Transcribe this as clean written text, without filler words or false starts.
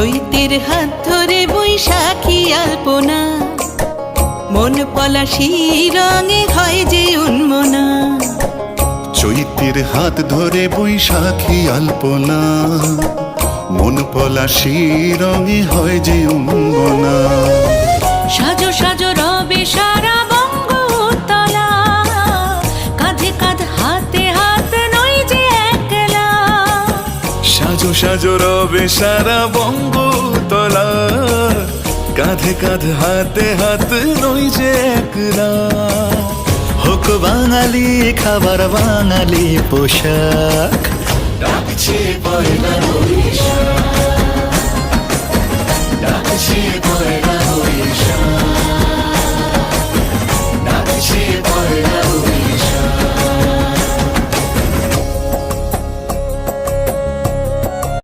চৈতের হাত ধরে বৈশাখী আলপনা, মন পলাশি রঙে হয় যে উন্মনা। চৈতের হাত ধরে বৈশাখী আলপনা, মন পলাশি রঙে হয় যে উন্মনা। সাজো সাজো রবে সারা বঙ্গতলা, কাঁধে কাঁধ হাতে হাত নই যে একলা। সাজো সাজো রবে সারা বঙ্গতলা, কাঁধে কাঁধ হাতে হাত নই যে একলা। হোক বাঙালি খাবার বাঙালি পোশাক, ডাকছে পয়লা বৈশাখ।